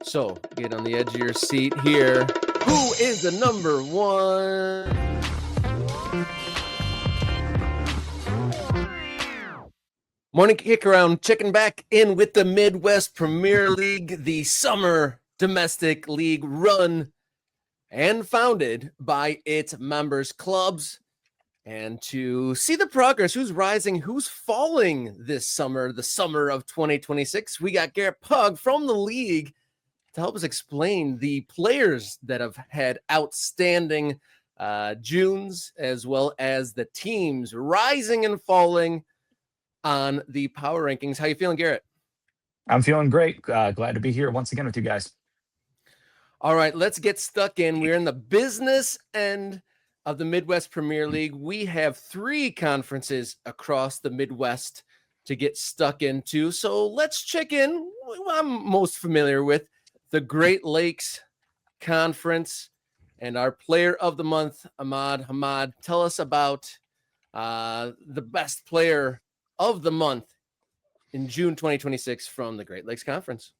So get on the edge of your seat here. Who is the number one? Morning Kickaround, checking back in with the Midwest Premier League, the summer domestic league run and founded by its members clubs. And to see the progress, who's rising, who's falling this summer, the summer of 2026, we got Garrett Pog from the league to help us explain the players that have had outstanding Junes, as well as the teams rising and falling on the power rankings. How you feeling, Garrett? I'm feeling great. Glad to be here once again with you guys. All right, let's get stuck in. We're in the business end of the Midwest Premier League. We have 3 conferences across the Midwest to get stuck into. So let's check in. I'm most familiar with the Great Lakes Conference and our player of the month, Ahmad Hamad. Tell us about the best player of the month in June 2026 from the Great Lakes Conference.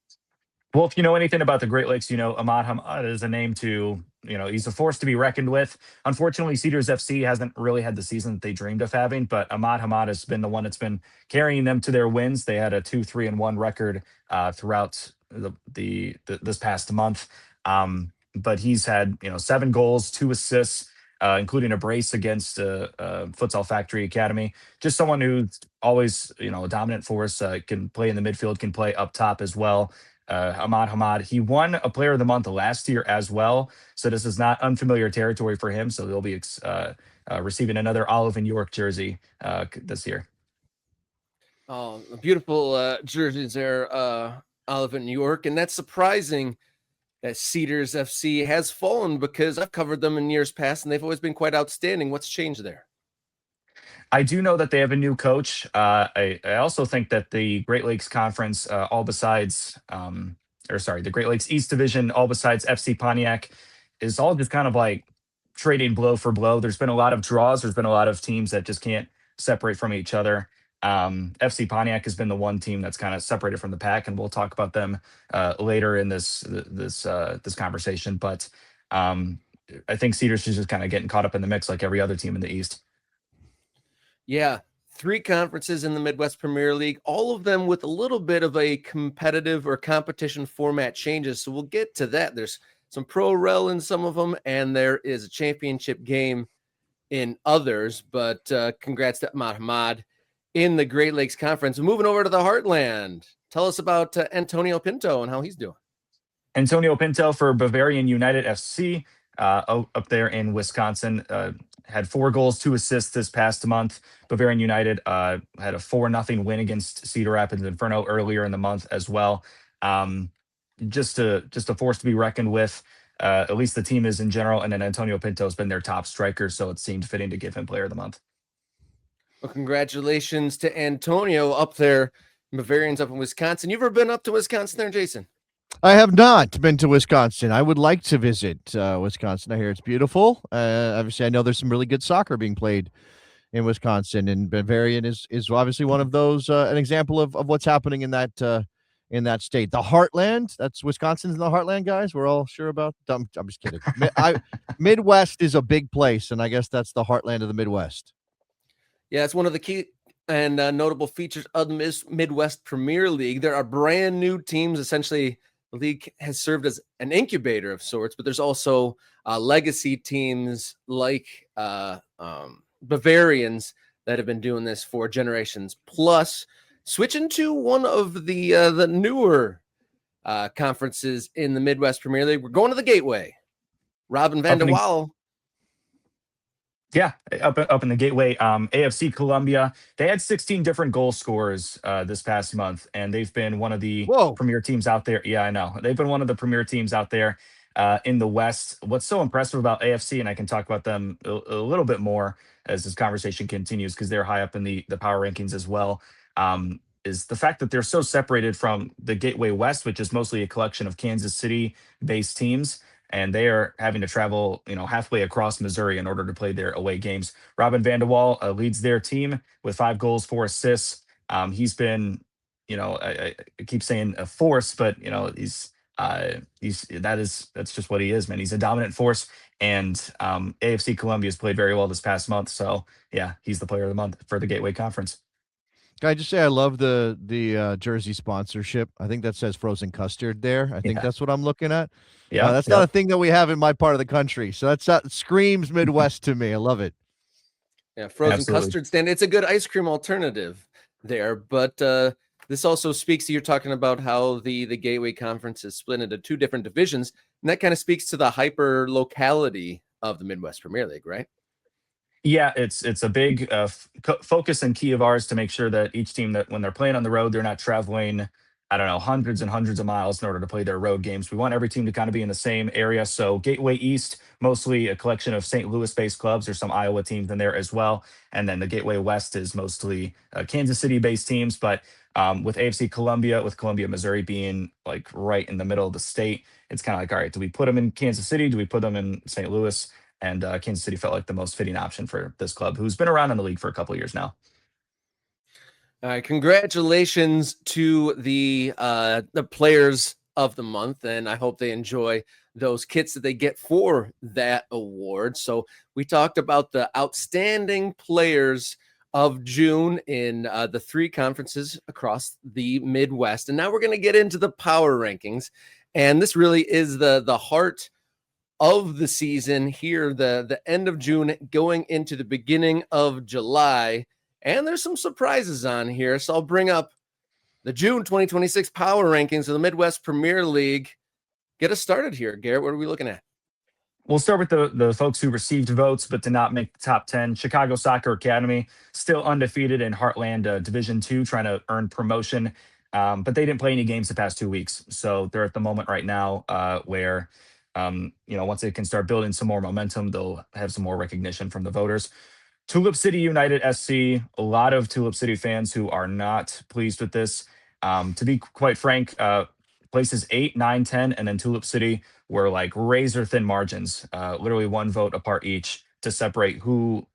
Well, if you know anything about the Great Lakes, you know Ahmad Hamad is a name to, he's a force to be reckoned with. Unfortunately, Cedars FC hasn't really had the season that they dreamed of having, but Ahmad Hamad has been the one that's been carrying them to their wins. They had a 2-3-1 record throughout this past month. But he's had, 7 goals, 2 assists, including a brace against Futsal Factory Academy. Just someone who's always, a dominant force, can play in the midfield, can play up top as well. Ahmad Hamad, he won a player of the month last year as well. So this is not unfamiliar territory for him. So he'll be receiving another Olive and York jersey this year. Oh, beautiful jerseys there, Olive and York. And that's surprising that Cedars FC has fallen, because I've covered them in years past and they've always been quite outstanding. What's changed there? I do know that they have a new coach. I also think that the Great Lakes Conference, the Great Lakes East Division, all besides FC Pontiac, is all just kind of like trading blow for blow. There's been a lot of draws. There's been a lot of teams that just can't separate from each other. FC Pontiac has been the one team that's kind of separated from the pack, and we'll talk about them later in this conversation. But I think Cedars is just kind of getting caught up in the mix like every other team in the East. Yeah, 3 conferences in the Midwest Premier League, all of them with a little bit of a competitive or competition format changes. So we'll get to that. There's some pro rel in some of them, and there is a championship game in others. But congrats to Ahmad Hamad in the Great Lakes Conference. Moving over to the Heartland. Tell us about Antonio Pinto and how he's doing. Antonio Pinto for Bavarian United FC up there in Wisconsin. Had 4 goals, 2 assists this past month. Bavarian United had a 4-0 win against Cedar Rapids Inferno earlier in the month as well. Just a force to be reckoned with. At least the team is in general, and then Antonio Pinto has been their top striker, so it seemed fitting to give him Player of the Month. Well, congratulations to Antonio up there. Bavarians up in Wisconsin. You ever been up to Wisconsin there, Jason? I have not been to Wisconsin. I would like to visit Wisconsin. I hear it's beautiful. Obviously, I know there's some really good soccer being played in Wisconsin, and Bavarian is obviously one of those, an example of what's happening in that state. The Heartland, that's Wisconsin's in the Heartland, guys. We're all sure about. I'm just kidding. Midwest is a big place, and I guess that's the Heartland of the Midwest. Yeah, it's one of the key and notable features of the Midwest Premier League. There are brand new teams. Essentially, the league has served as an incubator of sorts, but there's also legacy teams like Bavarians that have been doing this for generations. Plus, switching to one of the newer conferences in the Midwest Premier League, we're going to the Gateway. Robin Van der Waal. Yeah, up in the Gateway, AFC Columbia. They had 16 different goal scorers this past month, and they've been one of the premier teams out there. Yeah, I know. They've been one of the premier teams out there in the West. What's so impressive about AFC, and I can talk about them a little bit more as this conversation continues because they're high up in the power rankings as well, is the fact that they're so separated from the Gateway West, which is mostly a collection of Kansas City-based teams. And they are having to travel, halfway across Missouri in order to play their away games. Robin Van der Waal leads their team with 5 goals, 4 assists. He's been, I keep saying a force, but he's That's just what he is, man. He's a dominant force, and AFC Columbia has played very well this past month. So yeah, he's the player of the month for the Gateway Conference. Can I just say I love the jersey sponsorship? I think that says frozen custard there. I think Yeah, that's what I'm looking at. yeah, That's not a yep. thing that we have in my part of the country. So that screams Midwest to me. I love it. Yeah, frozen Absolutely. custard stand. It's a good ice cream alternative there, but this also speaks to, you're talking about how the Gateway Conference is split into two different divisions, and that kind of speaks to the hyper locality of the Midwest Premier League, right? Yeah, it's a big focus and key of ours to make sure that each team, that when they're playing on the road, they're not traveling, I don't know, hundreds and hundreds of miles in order to play their road games. We want every team to kind of be in the same area. So Gateway East, mostly a collection of St. Louis-based clubs. There's some Iowa teams in there as well, and then the Gateway West is mostly Kansas City-based teams. But with AFC Columbia, with Columbia, Missouri being like right in the middle of the state, it's kind of like, all right, do we put them in Kansas City? Do we put them in St. Louis? And Kansas City felt like the most fitting option for this club, who's been around in the league for a couple of years now. All right, congratulations to the players of the month, and I hope they enjoy those kits that they get for that award. So we talked about the outstanding players of June in the three conferences across the Midwest, and now we're going to get into the power rankings, and this really is the heart of the season here, the end of June going into the beginning of July. And there's some surprises on here. So I'll bring up the June 2026 power rankings of the Midwest Premier League. Get us started here, Garrett. What are we looking at? We'll start with the folks who received votes but did not make the top 10. Chicago Soccer Academy, still undefeated in Heartland Division II, trying to earn promotion. But they didn't play any games the past 2 weeks. So they're at the moment right now where, once they can start building some more momentum, they'll have some more recognition from the voters. Tulip City United SC, a lot of Tulip City fans who are not pleased with this. To be quite frank, places 8, 9, 10, and then Tulip City were like razor thin margins, literally one vote apart each to separate who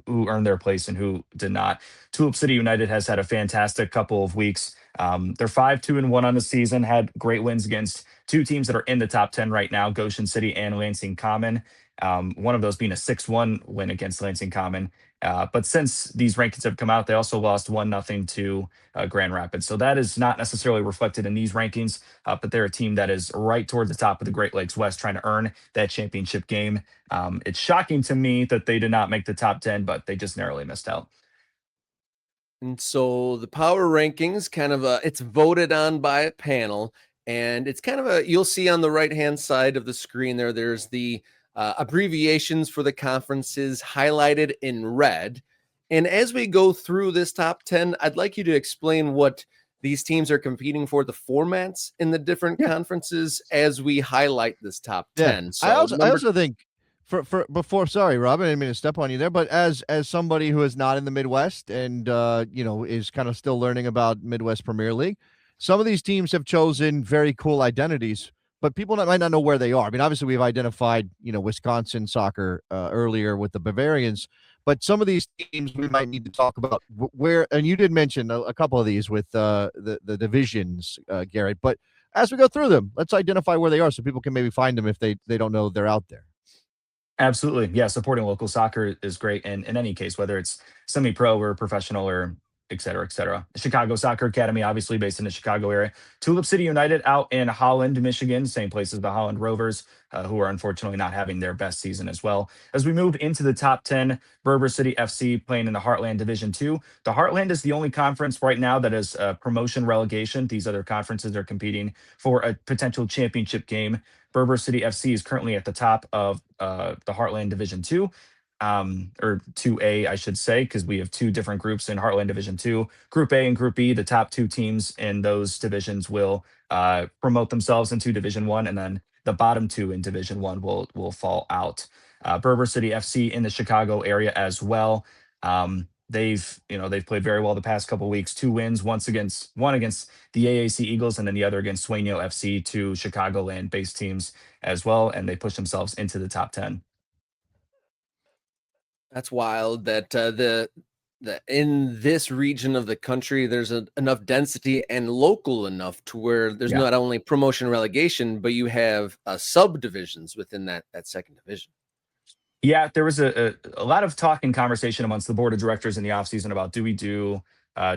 earned their place and who did not. Tulip City United has had a fantastic couple of weeks. They're 5-2-1 on the season, had great wins against two teams that are in the top 10 right now, Goshen City and Lansing Common. One of those being a 6-1 win against Lansing Common. But since these rankings have come out, they also lost 1-0 to Grand Rapids. So that is not necessarily reflected in these rankings, but they're a team that is right toward the top of the Great Lakes West, trying to earn that championship game. It's shocking to me that they did not make the top 10, but they just narrowly missed out. And so the power rankings kind of it's voted on by a panel, and it's kind of you'll see on the right-hand side of the screen there's the abbreviations for the conferences highlighted in red. And as we go through this top 10, I'd like you to explain what these teams are competing for, the formats in the different conferences as we highlight this top 10. So I also think for before, sorry, Robin, I didn't mean to step on you there, but as somebody who is not in the Midwest and is kind of still learning about Midwest Premier League, some of these teams have chosen very cool identities, but people might not know where they are. I mean, obviously we've identified, Wisconsin soccer earlier with the Bavarians, but some of these teams we might need to talk about where, and you did mention a couple of these with the divisions, Garrett, but as we go through them, let's identify where they are so people can maybe find them if they don't know they're out there. Absolutely. Yeah, supporting local soccer is great. And in any case, whether it's semi-pro or professional or et cetera, et cetera. Chicago Soccer Academy, obviously based in the Chicago area. Tulip City United out in Holland, Michigan, same place as the Holland Rovers, who are unfortunately not having their best season as well. As we move into the top 10, Berber City FC playing in the Heartland Division II. The Heartland is the only conference right now that is promotion relegation. These other conferences are competing for a potential championship game. Berber City FC is currently at the top of the Heartland Division II. Or 2A, I should say, because we have two different groups in Heartland Division 2. Group A and Group B, the top two teams in those divisions will promote themselves into Division 1, and then the bottom two in Division 1 will fall out. Berber City FC in the Chicago area as well. They've played very well the past couple of weeks. 2 wins, one against the AAC Eagles, and then the other against Sueño FC, two Chicagoland-based teams as well, and they pushed themselves into the top 10. that's wild that the in this region of the country, there's enough density and local enough to where there's not only promotion relegation, but you have subdivisions within that second division. Yeah, there was a lot of talk and conversation amongst the board of directors in the offseason about do we do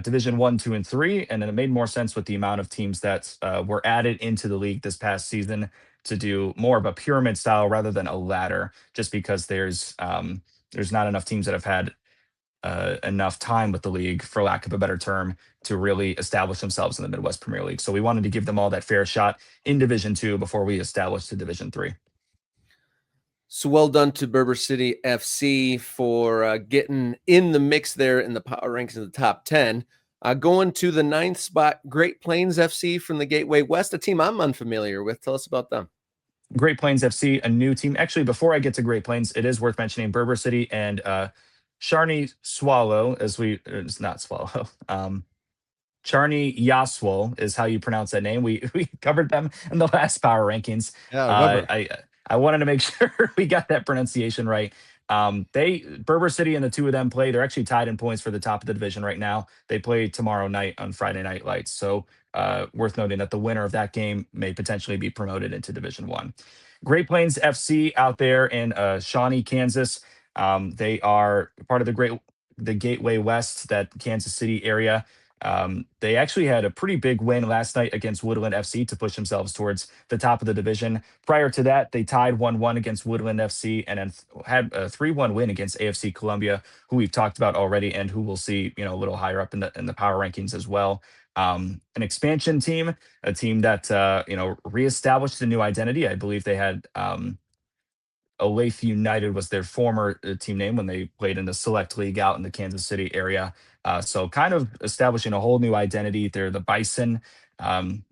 Division 1, 2, and 3, and then it made more sense with the amount of teams that were added into the league this past season to do more of a pyramid style rather than a ladder, just because there's not enough teams that have had enough time with the league, for lack of a better term, to really establish themselves in the Midwest Premier League. So we wanted to give them all that fair shot in Division 2 before we established the Division 3. So well done to Berber City FC for getting in the mix there in the power ranks in the top 10. Going to the 9th spot, Great Plains FC from the Gateway West, a team I'm unfamiliar with. Tell us about them. Great Plains FC, a new team. Actually, before I get to Great Plains, it is worth mentioning Berber City and Charney Swallow, it's not Swallow. Charney Yaswal is how you pronounce that name. We covered them in the last power rankings. Yeah, I wanted to make sure we got that pronunciation right. Berber City and the two of them play. They're actually tied in points for the top of the division right now. They play tomorrow night on Friday Night Lights. So worth noting that the winner of that game may potentially be promoted into Division 1. Great Plains FC out there in Shawnee, Kansas. They are part of the Gateway West, that Kansas City area. They actually had a pretty big win last night against Woodland FC to push themselves towards the top of the division. Prior to that, they tied 1-1 against Woodland FC and then had a 3-1 win against AFC Columbia, who we've talked about already and who we'll see, a little higher up in the power rankings as well. An expansion team, a team that reestablished a new identity. I believe they had Olathe United was their former team name when they played in the Select League out in the Kansas City area. So kind of establishing a whole new identity. They're the Bison.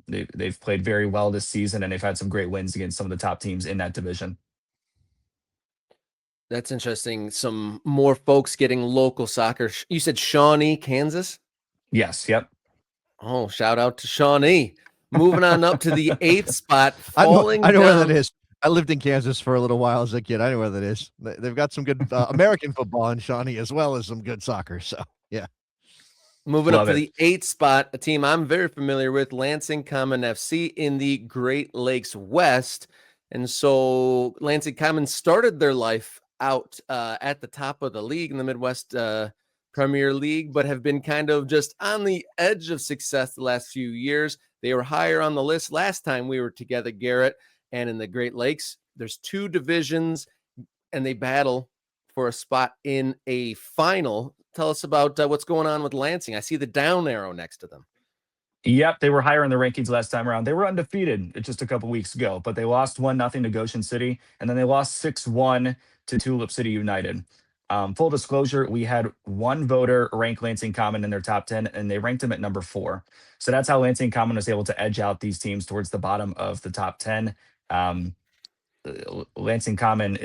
They've played very well this season, and they've had some great wins against some of the top teams in that division. That's interesting. Some more folks getting local soccer. You said Shawnee, Kansas? Yes. Yep. Oh, shout out to Shawnee. Moving on up to the 8th spot. I know where that is. I lived in Kansas for a little while as a kid. I know where that is. They've got some good American football in Shawnee as well as some good soccer. So, yeah. Moving up to the 8th spot, a team I'm very familiar with, Lansing Common FC in the Great Lakes West. And so Lansing Common started their life out at the top of the league in the Midwest Premier League, but have been kind of just on the edge of success the last few years. They were higher on the list last time we were together, Garrett. And in the Great Lakes, there's 2 divisions, and they battle for a spot in a final. Tell us about what's going on with Lansing. I see the down arrow next to them. Yep, they were higher in the rankings last time around. They were undefeated just a couple weeks ago, but they lost 1-0 to Goshen City, and then they lost 6-1 to Tulip City United. Full disclosure, we had one voter rank Lansing Common in their top 10, and they ranked them at number 4. So that's how Lansing Common was able to edge out these teams towards the bottom of the top 10. Lansing Common,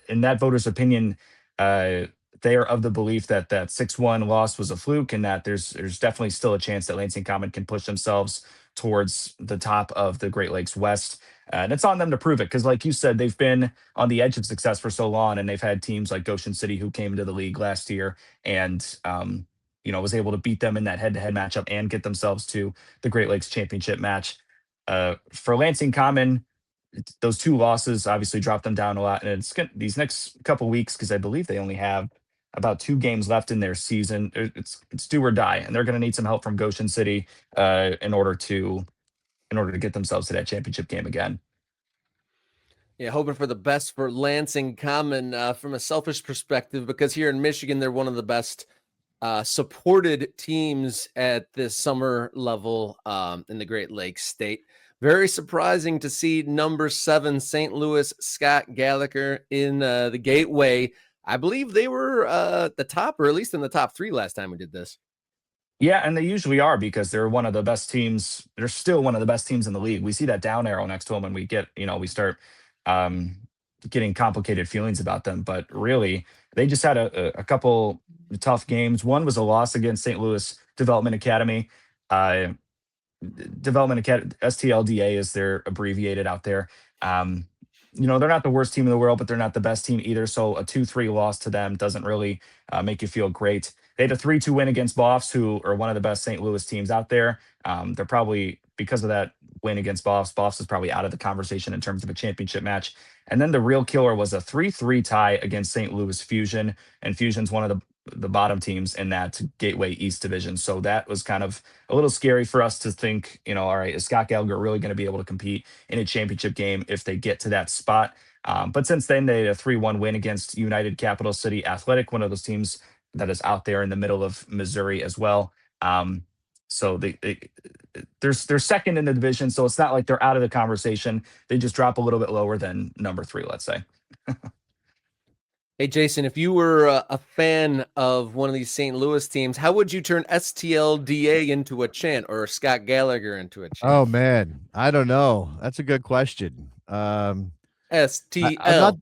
in that voter's opinion, they are of the belief that 6-1 loss was a fluke, and that there's definitely still a chance that Lansing Common can push themselves towards the top of the Great Lakes West. And it's on them to prove it, because like you said, they've been on the edge of success for so long, and they've had teams like Goshen City, who came into the league last year and was able to beat them in that head-to-head matchup and get themselves to the Great Lakes Championship match. For Lansing Common, those 2 losses obviously dropped them down a lot, and it's these next couple weeks, because I believe they only have about 2 games left in their season. It's do or die, and they're going to need some help from Goshen City in order to get themselves to that championship game again. Yeah, hoping for the best for Lansing Common from a selfish perspective, because here in Michigan, they're one of the best supported teams at this summer level in the Great Lakes state. Very surprising to see number 7 St. Louis Scott Gallagher in the Gateway. I believe they were the top, or at least in the top 3 last time we did this. Yeah, and they usually are, because they're one of the best teams. They're still one of the best teams in the league. We see that down arrow next to them, and we start getting complicated feelings about them. But really, they just had a couple tough games. One was a loss against St. Louis Development Academy. STLDA is their abbreviated out there. They're not the worst team in the world, but they're not the best team either. So a 2-3 loss to them doesn't really make you feel great. They had a 3-2 win against Buffs, who are one of the best St. Louis teams out there. They're probably, because of that win against Buffs is probably out of the conversation in terms of a championship match. And then the real killer was a 3-3 tie against St. Louis Fusion, and Fusion's one of the bottom teams in that Gateway East division. So that was kind of a little scary for us to think, all right, is Scott Gallagher really going to be able to compete in a championship game if they get to that spot? But since then, they had a 3-1 win against United Capital City Athletic, one of those teams that is out there in the middle of Missouri as well. So they're second in the division, so it's not like they're out of the conversation. They just drop a little bit lower than number 3, let's say. Hey, Jason, if you were a fan of one of these St. Louis teams, how would you turn STLDA into a chant or Scott Gallagher into a chant? Oh man, I don't know. That's a good question. STLDA,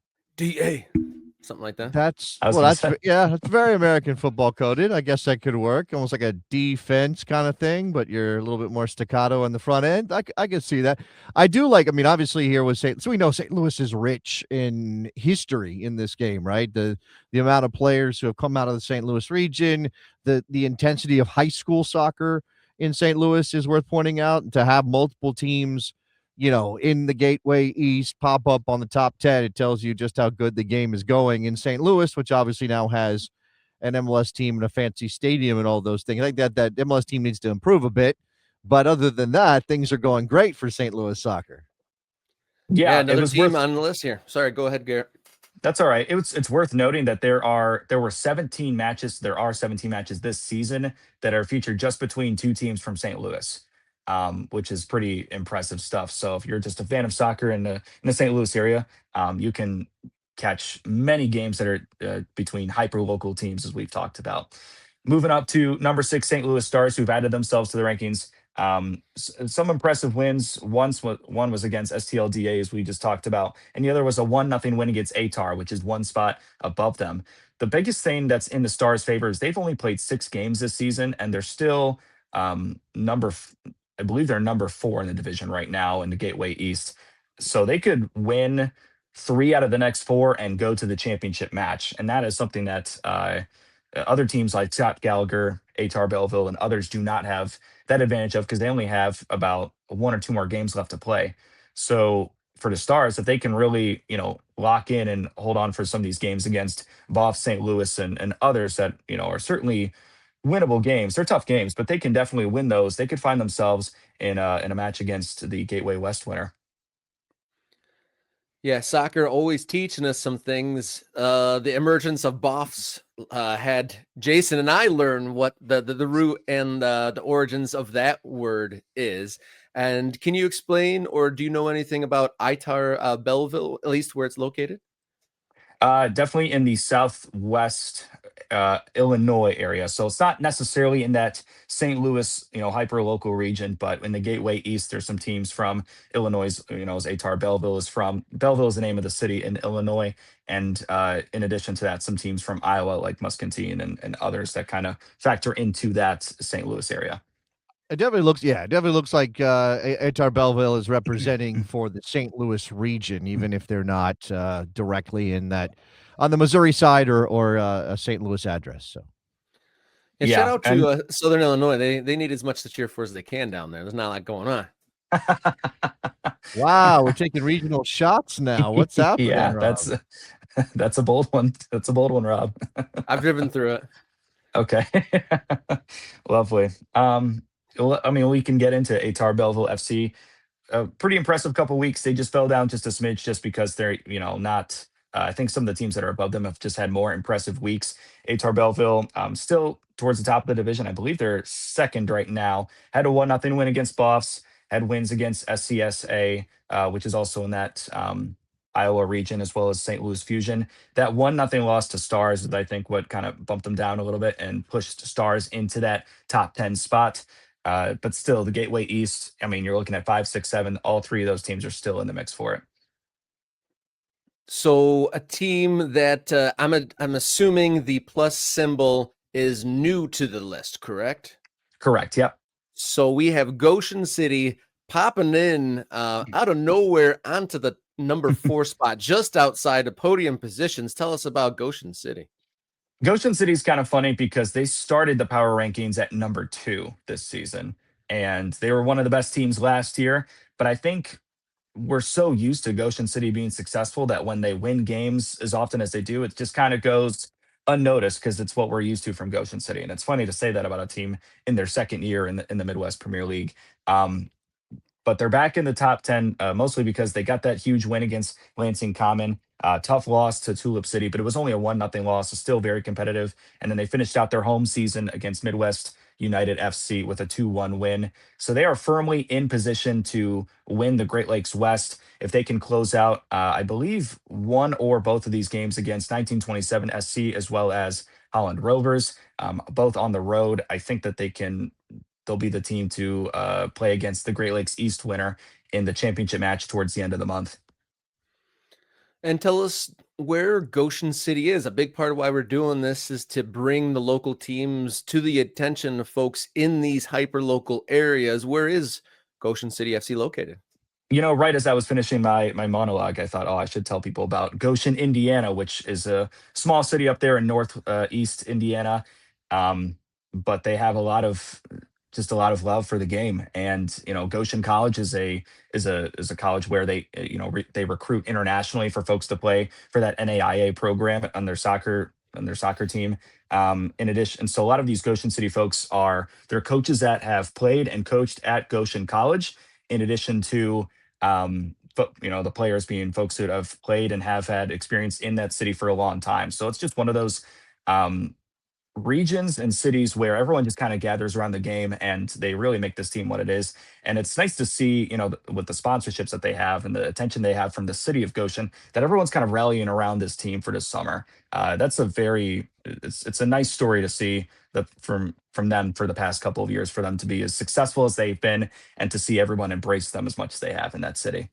something like that. That's very American football coded. I guess that could work, almost like a defense kind of thing, but you're a little bit more staccato on the front end. I can see that. I do like. I mean, obviously here was so we know St. Louis is rich in history in this game, right? The amount of players who have come out of the St. Louis region, the intensity of high school soccer in St. Louis is worth pointing out. To have multiple teams, in the Gateway East pop up on the top 10, it tells you just how good the game is going in St. Louis, which obviously now has an MLS team and a fancy stadium and all those things. I think that MLS team needs to improve a bit. But other than that, things are going great for St. Louis soccer. Yeah, another team on the list here. Sorry, go ahead, Garrett. That's all right. It's worth noting that there were 17 matches. There are 17 matches this season that are featured just between two teams from St. Louis. Which is pretty impressive stuff. So if you're just a fan of soccer in the St. Louis area, you can catch many games that are between hyper-local teams, as we've talked about. Moving up to number 6, St. Louis Stars, who've added themselves to the rankings. Some impressive wins. One was against STLDA, as we just talked about, and the other was a 1-0 win against ATAR, which is one spot above them. The biggest thing that's in the Stars' favor is they've only played 6 games this season, and they're still I believe they're number 4 in the division right now in the Gateway East. So they could win 3 out of the next 4 and go to the championship match. And that is something that other teams like Scott Gallagher, ATAR Belleville, and others do not have that advantage of, because they only have about 1 or 2 more games left to play. So for the Stars, if they can really, lock in and hold on for some of these games against Boff, St. Louis, and others that, are certainly winnable games. They're tough games, but they can definitely win those. They could find themselves in a match against the Gateway West winner. Yeah, soccer always teaching us some things. The emergence of Boffs had Jason and I learn what the root and the origins of that word is. And can you explain, or do you know anything about ITAR Belleville, at least where it's located? Definitely in the southwest Illinois area. So it's not necessarily in that St. Louis, hyper local region, but in the Gateway East, there's some teams from Illinois, as ATAR Belleville is from. Belleville is the name of the city in Illinois. And in addition to that, some teams from Iowa, like Muscatine and others that kind of factor into that St. Louis area. It definitely looks like ATAR Belleville is representing for the St. Louis region, even if they're not directly in that on the Missouri side or a St. Louis address. So, yeah, shout out to Southern Illinois. They need as much to cheer for as they can down there. There's not a lot going on. Wow, we're taking regional shots now. What's happening? Yeah, Rob? that's a bold one. That's a bold one, Rob. I've driven through it. Okay, lovely. We can get into ATAR Belleville FC. A pretty impressive couple weeks. They just fell down just a smidge, just because they're not. I think some of the teams that are above them have just had more impressive weeks. ATAR Belleville still towards the top of the division. I believe they're second right now. Had a 1-0 win against Buffs. Had wins against SCSA, which is also in that Iowa region, as well as St. Louis Fusion. That 1-0 loss to Stars is, I think, what kind of bumped them down a little bit and pushed Stars into that top 10 spot. But still, the Gateway East, you're looking at 5, 6, 7. All 3 of those teams are still in the mix for it. So a team that I'm assuming the plus symbol is new to the list, correct? Correct. Yep. So we have Goshen City popping in out of nowhere onto the number 4 spot, just outside of podium positions. Tell us about Goshen City. Goshen City's kind of funny because they started the power rankings at number 2 this season, and they were one of the best teams last year. But I think we're so used to Goshen City being successful that when they win games as often as they do, it just kind of goes unnoticed because it's what we're used to from Goshen City. And it's funny to say that about a team in their second year in the Midwest Premier League. But they're back in the top 10, mostly because they got that huge win against Lansing Common. Tough loss to Tulip City, but it was only a 1-0 loss. So still very competitive. And then they finished out their home season against Midwest United FC with a 2-1 win. So they are firmly in position to win the Great Lakes West if they can close out, I believe, one or both of these games against 1927 SC as well as Holland Rovers, both on the road. I think that they'll be the team to play against the Great Lakes East winner in the championship match towards the end of the month. And tell us where Goshen City is. A big part of why we're doing this is to bring the local teams to the attention of folks in these hyper local areas. Where is Goshen City FC located? Right as I was finishing my monologue, I thought, I should tell people about Goshen, Indiana, which is a small city up there in northeast Indiana. But they have a lot of love for the game, and Goshen College is a college where they recruit internationally for folks to play for that NAIA program on their soccer team. In addition, so a lot of these Goshen City folks they're coaches that have played and coached at Goshen College, in addition to but the players being folks who have played and have had experience in that city for a long time. So it's just one of those regions and cities where everyone just kind of gathers around the game, and they really make this team what it is. And it's nice to see, with the sponsorships that they have and the attention they have from the city of Goshen, that everyone's kind of rallying around this team for this summer. It's a nice story to see that from them for the past couple of years, for them to be as successful as they've been and to see everyone embrace them as much as they have in that city.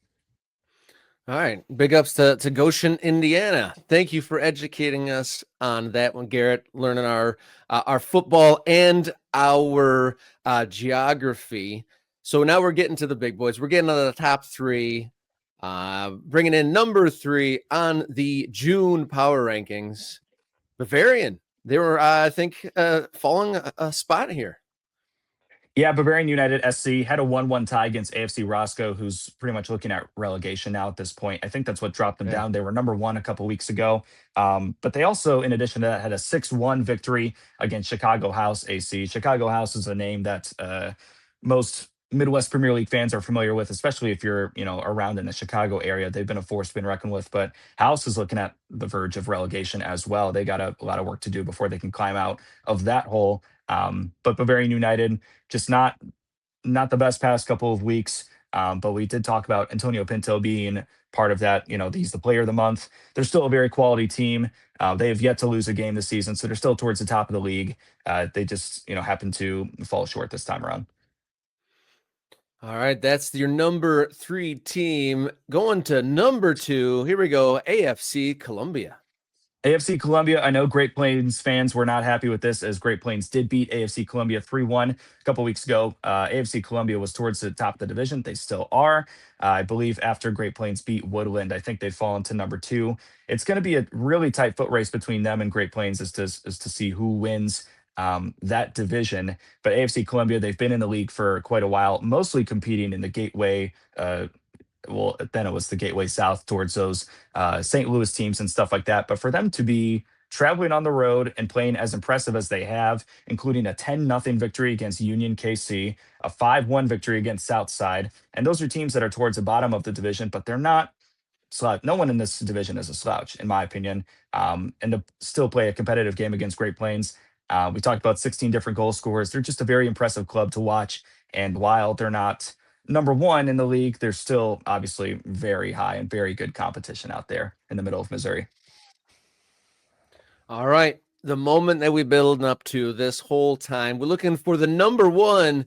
All right. Big ups to Goshen, Indiana. Thank you for educating us on that one, Garrett, learning our football and our geography. So now we're getting to the big boys. We're getting to the top 3, bringing in number 3 on the June power rankings. Bavarian. They were, I think, falling a spot here. Yeah, Bavarian United SC had a 1-1 tie against AFC Roscoe, who's pretty much looking at relegation now at this point. I think that's what dropped them down. They were number 1 a couple weeks ago. But they also, in addition to that, had a 6-1 victory against Chicago House AC. Chicago House is a name that most Midwest Premier League fans are familiar with, especially if you're, around in the Chicago area. They've been a force to be reckoned with, but House is looking at the verge of relegation as well. They got a lot of work to do before they can climb out of that hole. But Bavarian United, just not the best past couple of weeks. But we did talk about Antonio Pinto being part of that. He's the player of the month. They're still a very quality team. They have yet to lose a game this season, so they're still towards the top of the league. They just, happen to fall short this time around. All right, that's your number 3 team. Going to number 2. Here we go, AFC Columbia. AFC Columbia, I know Great Plains fans were not happy with this, as Great Plains did beat AFC Columbia 3-1 a couple weeks ago. AFC Columbia was towards the top of the division. They still are. I believe after Great Plains beat Woodland, I think they've fallen to number 2. It's going to be a really tight foot race between them and Great Plains as to see who wins that division. But AFC Columbia, they've been in the league for quite a while, mostly competing in the Gateway then it was the Gateway South towards those St. Louis teams and stuff like that. But for them to be traveling on the road and playing as impressive as they have, including a 10-0 victory against Union KC, a 5-1 victory against Southside, and those are teams that are towards the bottom of the division, but they're not slouch. No one in this division is a slouch, in my opinion. And to still play a competitive game against Great Plains. We talked about 16 different goal scorers. They're just a very impressive club to watch. And while they're not number 1 in the league, there's still obviously very high and very good competition out there in the middle of Missouri. All right. The moment that we build up to this whole time, we're looking for the number 1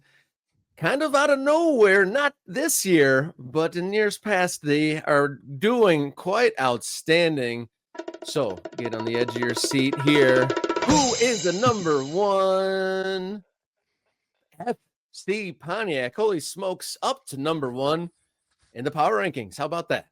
kind of out of nowhere, not this year, but in years past, they are doing quite outstanding. So get on the edge of your seat here. Who is the number 1? FC Pontiac. Holy smokes, up to number 1 in the power rankings. How about that?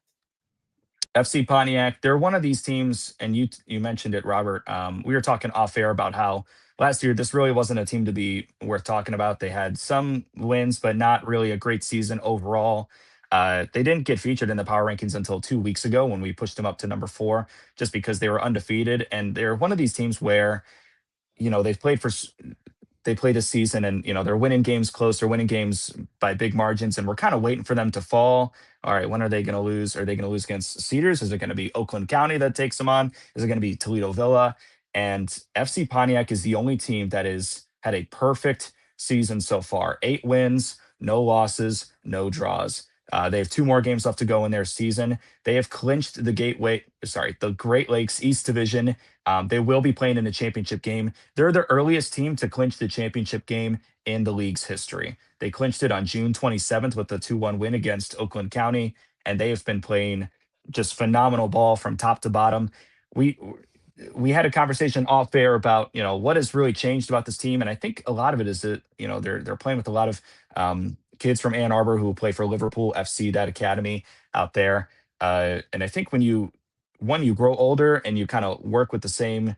FC Pontiac, they're one of these teams, and you mentioned it, Robert. We were talking off air about how last year this really wasn't a team to be worth talking about. They had some wins, but not really a great season overall. They didn't get featured in the power rankings until 2 weeks ago when we pushed them up to number 4, just because they were undefeated. And they're one of these teams where they've played they play this season, and they're winning games close, they're winning games by big margins, and we're kind of waiting for them to fall. All right, when are they going to lose? Are they going to lose against Cedars? Is it going to be Oakland County that takes them on? Is it going to be Toledo Villa? And FC Pontiac is the only team that has had a perfect season so far. 8 wins, no losses, no draws. They have 2 more games left to go in their season. They have clinched the Great Lakes East Division. They will be playing in the championship game. They're the earliest team to clinch the championship game in the league's history. They clinched it on June 27th with a 2-1 win against Oakland County, and they have been playing just phenomenal ball from top to bottom. We had a conversation off air about what has really changed about this team, and I think a lot of it is that they're playing with a lot of kids from Ann Arbor who play for Liverpool FC, that academy out there. And I think when you grow older and you kind of work with the same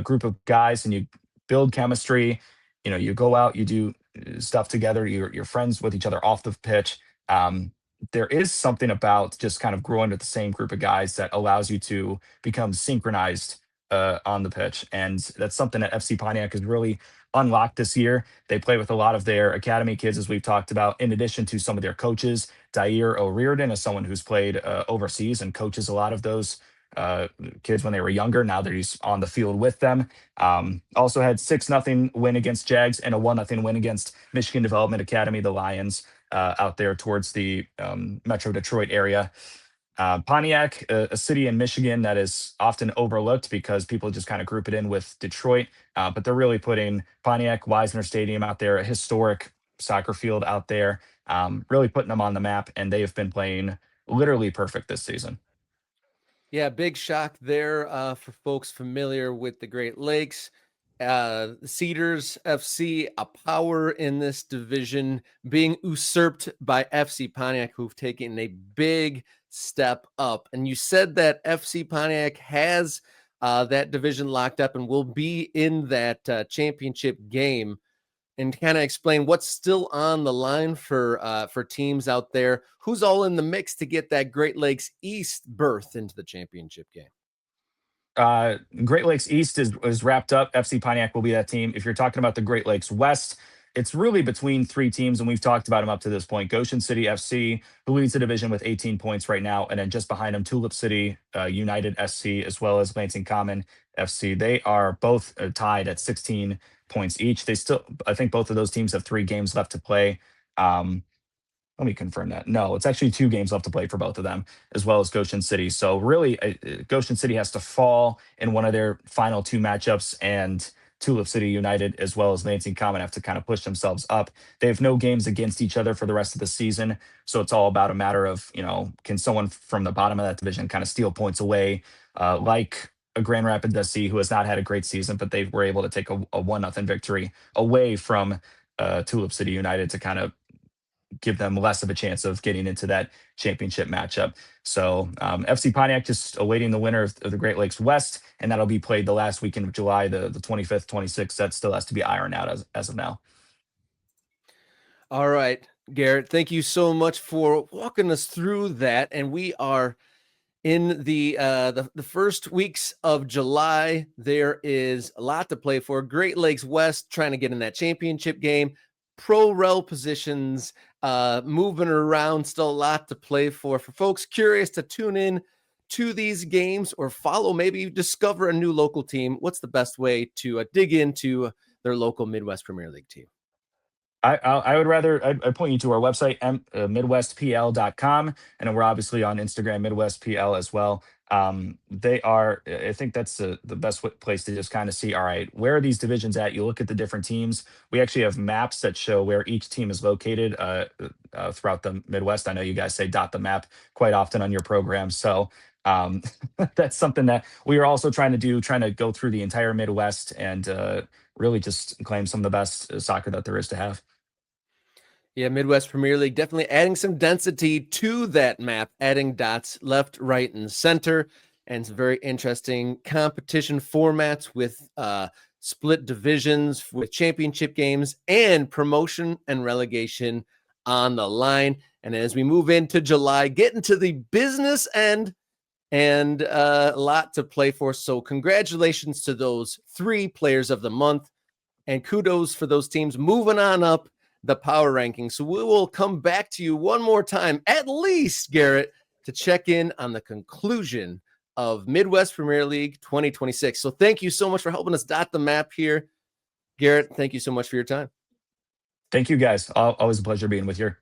group of guys and you build chemistry, you go out, you do stuff together, you're friends with each other off the pitch. There is something about just kind of growing with the same group of guys that allows you to become synchronized on the pitch. And that's something that FC Pontiac has really unlocked this year. They play with a lot of their academy kids, as we've talked about, in addition to some of their coaches. Dair O'Riordan is someone who's played overseas and coaches a lot of those kids when they were younger. Now that he's on the field with them. Also had 6-0 win against Jags and a 1-0 win against Michigan Development Academy, the Lions, out there towards the Metro Detroit area. Pontiac, a city in Michigan that is often overlooked because people just kind of group it in with Detroit, but they're really putting Pontiac Wisner Stadium out there, a historic soccer field out there, really putting them on the map, and they have been playing literally perfect this season. Yeah, big shock there for folks familiar with the Great Lakes. Cedars FC, a power in this division, being usurped by FC Pontiac, who've taken a big step up. And you said that FC Pontiac has that division locked up and will be in that championship game. And kind of explain what's still on the line for teams out there. Who's all in the mix to get that Great Lakes East berth into the championship game? Great Lakes East is wrapped up. FC Pontiac will be that team. If you're talking about the Great Lakes West, it's really between 3 teams, and we've talked about them up to this point. Goshen City FC, who leads the division with 18 points right now, and then just behind them, Tulip City United SC, as well as Lansing Common FC. They are both tied at 16 points each. I think both of those teams have 3 games left to play. Let me confirm that. No, it's actually 2 games left to play for both of them, as well as Goshen City. So really, Goshen City has to fall in one of their final 2 matchups, and Tulip City United, as well as Lansing Common, have to kind of push themselves up. They have no games against each other for the rest of the season. So it's all about a matter of, can someone from the bottom of that division kind of steal points away, like a Grand Rapids SC, who has not had a great season, but they were able to take a 1-0 victory away from Tulip City United to kind of give them less of a chance of getting into that championship matchup. So FC Pontiac just awaiting the winner of the Great Lakes West, and that'll be played the last weekend of July, the 25th, 26th. That still has to be ironed out as of now. All right, Garrett, thank you so much for walking us through that. And we are in the first weeks of July. There is a lot to play for. Great Lakes West trying to get in that championship game. Pro rel positions, moving around, still a lot to play for. For folks curious to tune in to these games or follow, maybe discover a new local team, what's the best way to dig into their local Midwest Premier League team? I would rather I'd point you to our website, MWPL.com, and then we're obviously on Instagram, MidwestPL as well. I think that's the best place to just kind of see, all right, where are these divisions at? You look at the different teams. We actually have maps that show where each team is located throughout the Midwest. I know you guys say dot the map quite often on your program. So that's something that we are also trying to go through the entire Midwest and really just claim some of the best soccer that there is to have. Yeah, Midwest Premier League definitely adding some density to that map, adding dots left, right, and center, and some very interesting competition formats with split divisions, with championship games, and promotion and relegation on the line. And as we move into July, get into the business end, and a lot to play for. So congratulations to those 3 players of the month, and kudos for those teams moving on up the power rankings. So we will come back to you one more time, at least, Garrett, to check in on the conclusion of Midwest Premier League 2026. So thank you so much for helping us dot the map here. Garrett, thank you so much for your time. Thank you, guys. Always a pleasure being with you.